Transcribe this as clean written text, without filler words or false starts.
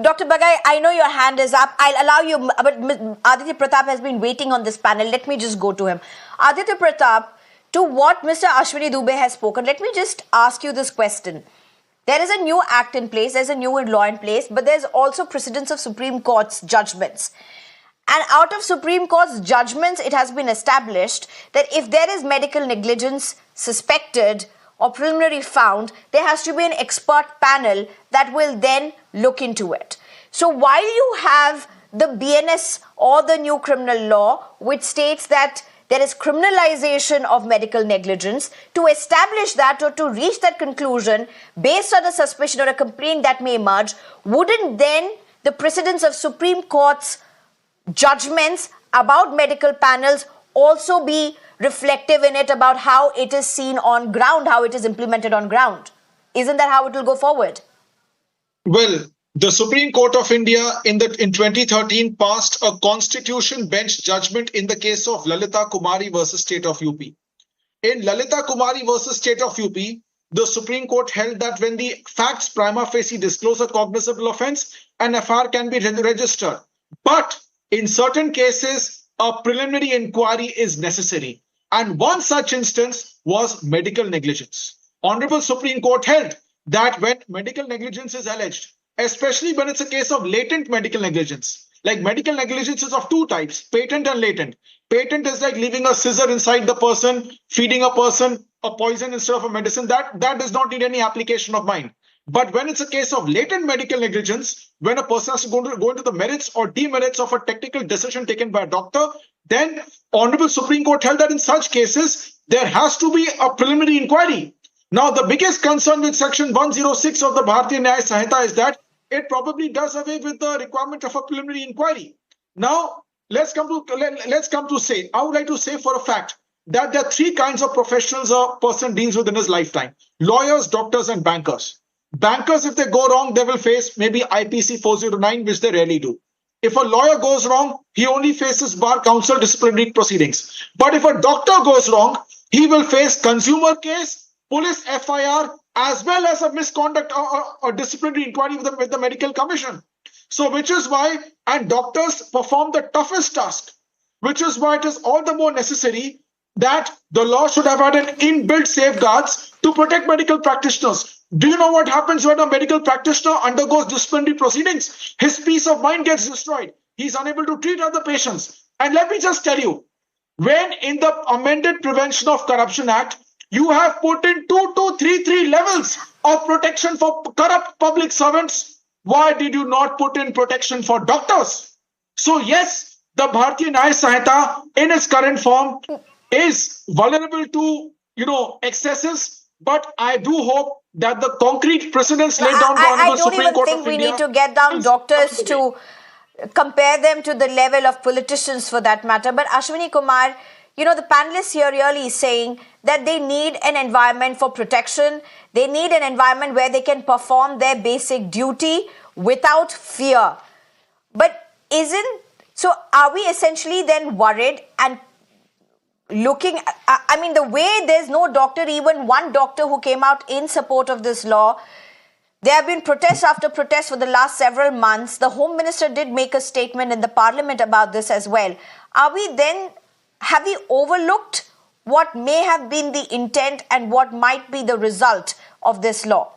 Dr. Bagai, I know your hand is up. I'll allow you, but Aditya Pratap has been waiting on this panel. Let me just go to him. Aditya Pratap, to what Mr. Ashwini Dubey has spoken, let me just ask you this question. There is a new act in place, there's a new law in place, but there's also precedents of Supreme Court's judgments. And out of Supreme Court's judgments, it has been established that if there is medical negligence suspected or preliminary found, there has to be an expert panel that will then look into it. So while you have the BNS or the new criminal law, which states that there is criminalization of medical negligence, to establish that or to reach that conclusion based on a suspicion or a complaint that may emerge, wouldn't then the precedents of Supreme Court's judgments about medical panels also be reflective in it about how it is seen on ground, how it is implemented on ground? Isn't that how it will go forward? Well, the Supreme Court of India in 2013 passed a constitution bench judgment in the case of Lalita Kumari versus State of UP. In Lalita Kumari versus State of UP, the Supreme Court held that when the facts prima facie disclose a cognizable offence, an FIR can be registered. But in certain cases, a preliminary inquiry is necessary. And one such instance was medical negligence. Honorable Supreme Court held that when medical negligence is alleged, especially when it's a case of latent medical negligence, like medical negligence is of two types, patent and latent. Patent is like leaving a scissor inside the person, feeding a person a poison instead of a medicine. That does not need any application of mind. But when it's a case of latent medical negligence, when a person has to go into the merits or demerits of a technical decision taken by a doctor, then Honorable Supreme Court held that in such cases, there has to be a preliminary inquiry. Now, the biggest concern with Section 106 of the Bharatiya Nyaya Sanhita is that it probably does away with the requirement of a preliminary inquiry. Now, let's come to say, I would like to say for a fact that there are three kinds of professionals a person deals with in his lifetime: lawyers, doctors, and bankers. Bankers, if they go wrong, they will face maybe IPC 409, which they rarely do. If a lawyer goes wrong, he only faces bar counsel disciplinary proceedings. But if a doctor goes wrong, he will face consumer case, police FIR, as well as a misconduct or disciplinary inquiry with the medical commission. So which is why, and doctors perform the toughest task, which is why it is all the more necessary that the law should have had an inbuilt safeguards to protect medical practitioners. Do you know what happens when a medical practitioner undergoes disciplinary proceedings? His peace of mind gets destroyed. He's unable to treat other patients. And let me just tell you, when in the amended Prevention of Corruption Act, you have put in 2233 levels of protection for corrupt public servants, why did you not put in protection for doctors? So yes, the Bharatiya Nyaya Sanhita in its current form is vulnerable to, excesses, but I do hope that the concrete precedents laid down by the Supreme Court of India. I don't even think we need to get down doctors to compare them to the level of politicians for that matter. But Ashwini Kumar, the panelists here really saying that they need an environment for protection. They need an environment where they can perform their basic duty without fear. But are we essentially then worried and looking, the way there's no doctor, even one doctor who came out in support of this law. There have been protest after protest for the last several months. The Home Minister did make a statement in the Parliament about this as well. Have we overlooked what may have been the intent and what might be the result of this law?